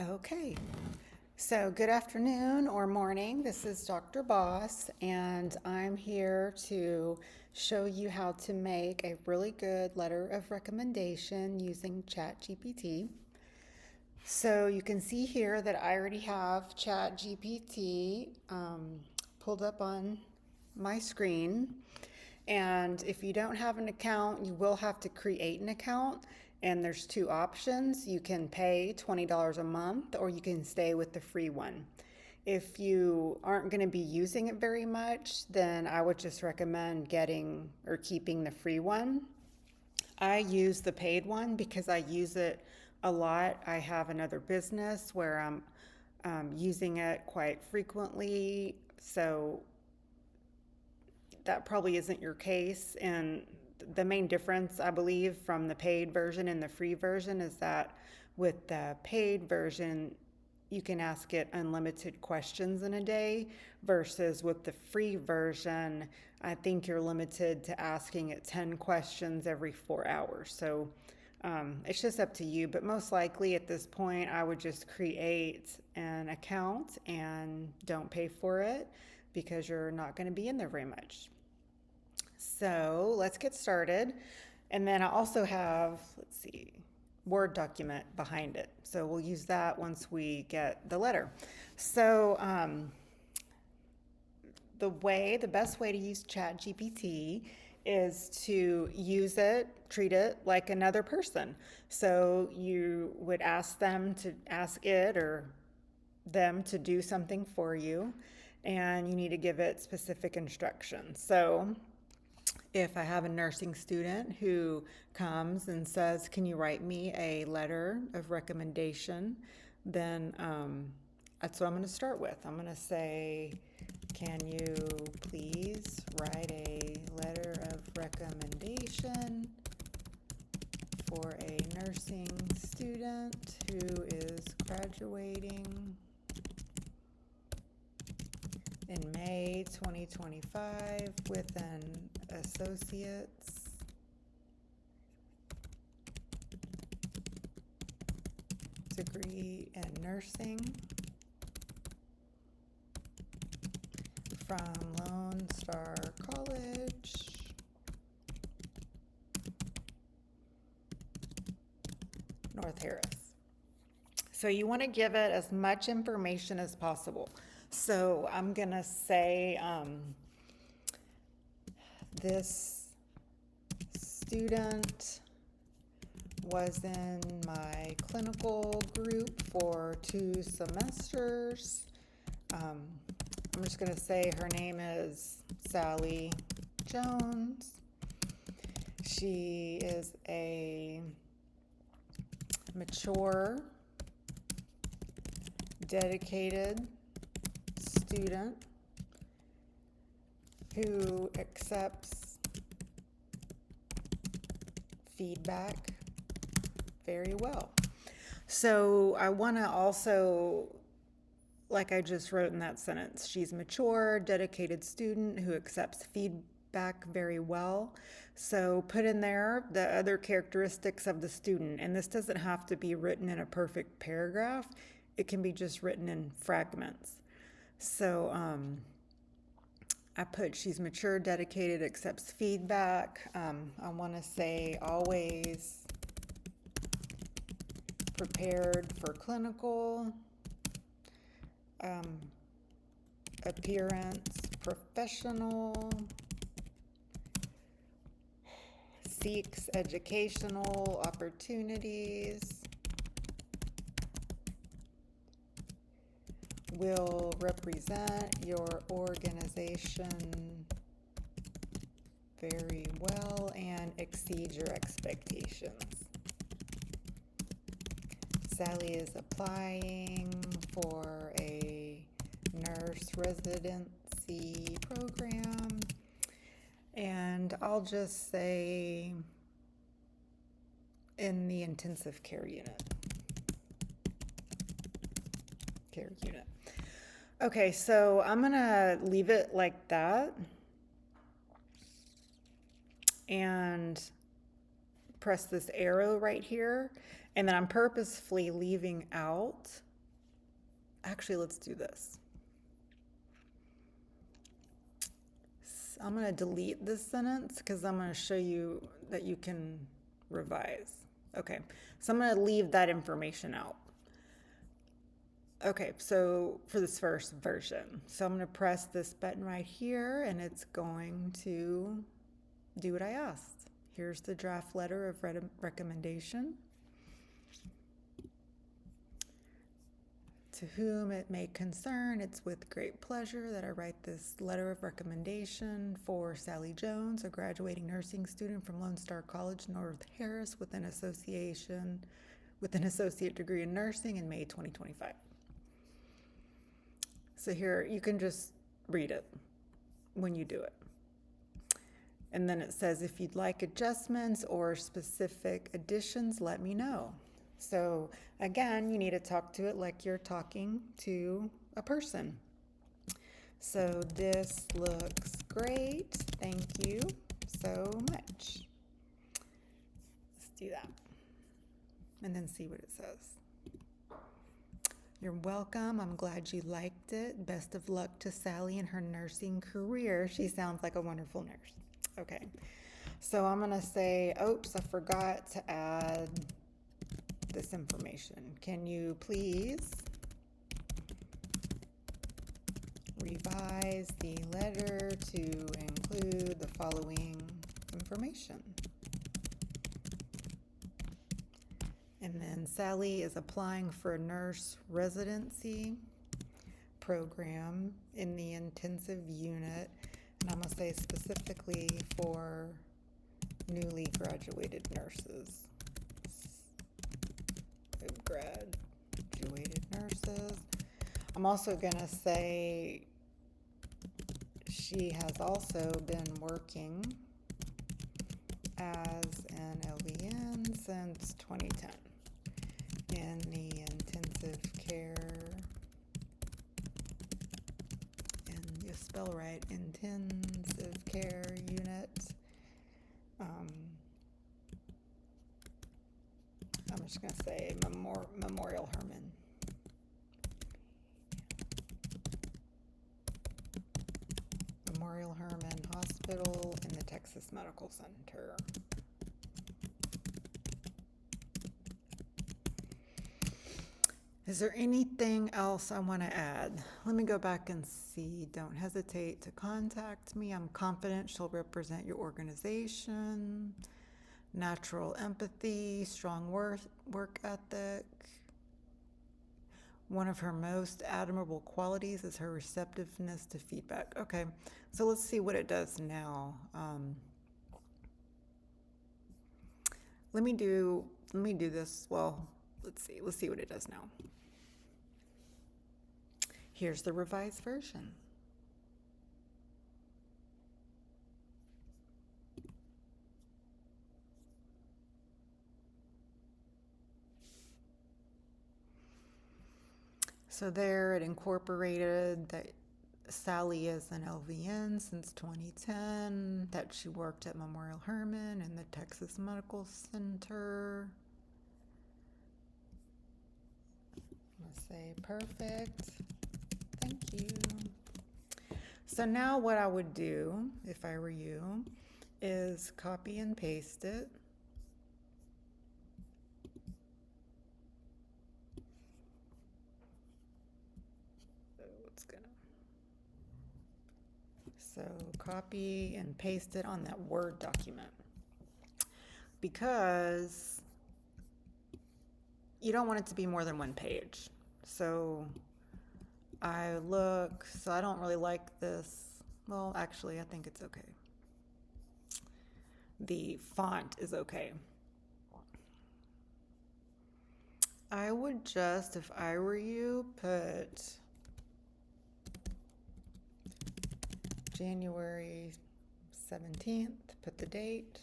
Okay, so good afternoon or morning. This is Dr. Boss, and I'm here to show you how to make a really good letter of recommendation using ChatGPT. So you can see here that I already have ChatGPT pulled up on my screen. And if you don't have an account, you will have to create an account. And there's two options. You can pay $20 a month or you can stay with the free one. If you aren't going to be using it very much, then I would just recommend getting or keeping the free one. I use the paid one because I use it a lot. I have another business where I'm using it quite frequently. So that probably isn't your case. And the main difference, I believe, from the paid version and the free version is that with the paid version, you can ask it unlimited questions in a day versus with the free version, I think you're limited to asking it 10 questions every 4 hours. So it's just up to you, but most likely at this point, I would just create an account and don't pay for it because you're not going to be in there very much. So let's get started. And then I also have, let's see, Word document behind it. So we'll use that once we get the letter. So the best way to use ChatGPT is to use it, treat it like another person. So you would ask it or them to do something for you, and you need to give it specific instructions. So if I have a nursing student who comes and says, can you write me a letter of recommendation? Then that's what I'm going to start with. I'm going to say, can you please write a letter of recommendation for a nursing student who is graduating in May 2025 with an associate's degree in nursing from Lone Star College, North Harris. So you want to give it as much information as possible. So I'm going to say this student was in my clinical group for 2 semesters. I'm just going to say her name is Sally Jones. She is a mature, dedicated student who accepts feedback very well. So I want to also, like I just wrote in that sentence, she's mature, dedicated student who accepts feedback very well. So put in there the other characteristics of the student. And this doesn't have to be written in a perfect paragraph. It can be just written in fragments. So I put she's mature, dedicated, accepts feedback. I want to say always prepared for clinical, appearance professional, seeks educational opportunities, will represent your organization very well and exceed your expectations. Sally is applying for a nurse residency program, and I'll just say in the intensive care unit. Okay, so I'm gonna leave it like that and press this arrow right here, and then I'm purposefully leaving out Actually, let's do this. I'm going to delete this sentence because I'm going to show you that you can revise. Okay, so I'm going to leave that information out. Okay, so for this first version, so I'm going to press this button right here and it's going to do what I asked. Here's the draft letter of recommendation. To whom it may concern, it's with great pleasure that I write this letter of recommendation for Sally Jones, a graduating nursing student from Lone Star College, North Harris, with an associate degree in nursing in May 2025. So here, you can just read it when you do it. And then it says, if you'd like adjustments or specific additions, let me know. So again, you need to talk to it like you're talking to a person. So this looks great. Thank you so much. Let's do that. And then see what it says. You're welcome. I'm glad you liked it. Best of luck to Sally in her nursing career. She sounds like a wonderful nurse. Okay. So I'm going to say, oops, I forgot to add this information. Can you please revise the letter to include the following information? And then Sally is applying for a nurse residency program in the intensive unit, and I'm going to say specifically for newly graduated nurses. Graduated nurses. I'm also going to say she has also been working as an LVN since 2010 in the intensive care, and you spell right, intensive care unit. I'm just going to say Memorial Hermann. Memorial Hermann Hospital in the Texas Medical Center. Is there anything else I want to add? Let me go back and see. Don't hesitate to contact me. I'm confident she'll represent your organization. Natural empathy, strong work ethic. One of her most admirable qualities is her receptiveness to feedback. Okay, so let's see what it does now. Let me do this. Well, let's see what it does now. Here's the revised version. So there it incorporated that Sally is an LVN since 2010, that she worked at Memorial Hermann and the Texas Medical Center. I'm going to say perfect. Thank you. So now what I would do, if I were you, is copy and paste it. So copy and paste it on that Word document, because you don't want it to be more than one page. So I don't really like this. Well, actually, I think it's okay. The font is okay. I would just, if I were you, put January 17th, put the date.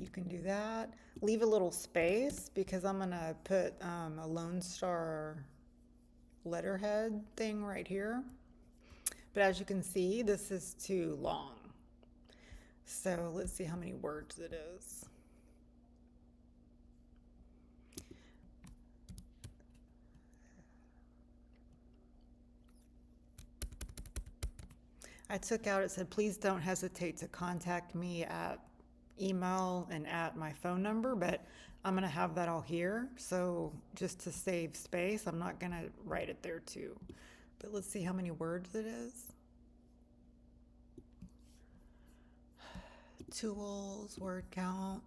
You can do that. Leave a little space because I'm going to put a Lone Star letterhead thing right here. But as you can see, this is too long. So let's see how many words it is. I took out, it said, please don't hesitate to contact me at email and at my phone number, but I'm going to have that all here. So just to save space, I'm not going to write it there too. But let's see how many words it is. Tools, word count.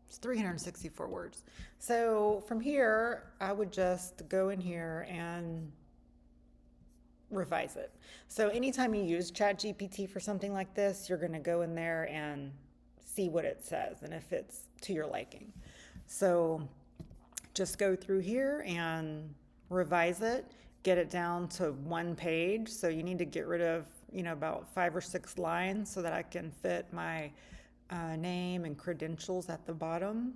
It's 364 words. So from here, I would just go in here and revise it. So anytime you use ChatGPT for something like this, you're going to go in there and see what it says and if it's to your liking. So just go through here and revise it, get it down to one page. So you need to get rid of, about 5 or 6 lines so that I can fit my name and credentials at the bottom.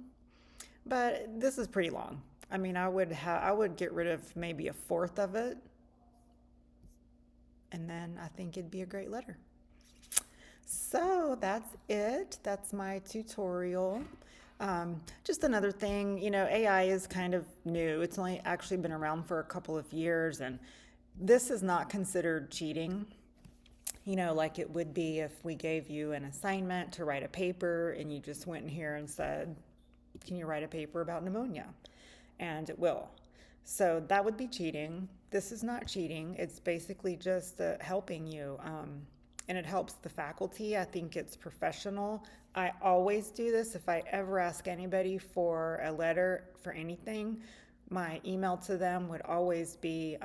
But this is pretty long. I mean, I would get rid of maybe a fourth of it, and then I think it'd be a great letter. So that's it. That's my tutorial. Just another thing, AI is kind of new. It's only actually been around for a couple of years, and this is not considered cheating, like it would be if we gave you an assignment to write a paper and you just went in here and said, can you write a paper about pneumonia? And it will. So that would be cheating. This is not cheating. It's basically just helping you. And it helps the faculty. I think it's professional. I always do this. If I ever ask anybody for a letter for anything, my email to them would always be,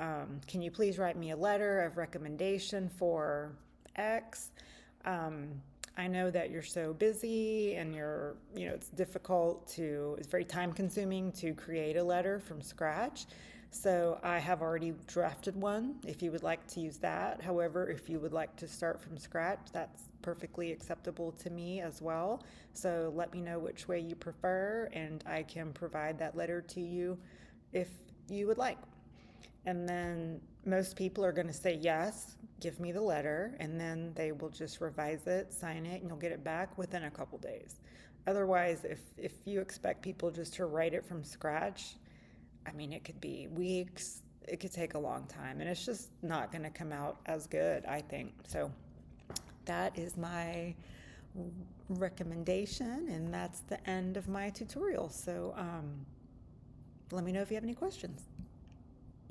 can you please write me a letter of recommendation for X? I know that you're so busy and it's it's very time consuming to create a letter from scratch. So I have already drafted one if you would like to use that. However, if you would like to start from scratch, that's perfectly acceptable to me as well. So let me know which way you prefer and I can provide that letter to you if you would like. And then most people are going to say yes, give me the letter, and then they will just revise it, sign it, and you'll get it back within a couple days. Otherwise, if you expect people just to write it from scratch, I mean, it could be weeks, it could take a long time, and it's just not going to come out as good, I think. So that is my recommendation, and that's the end of my tutorial. So let me know if you have any questions.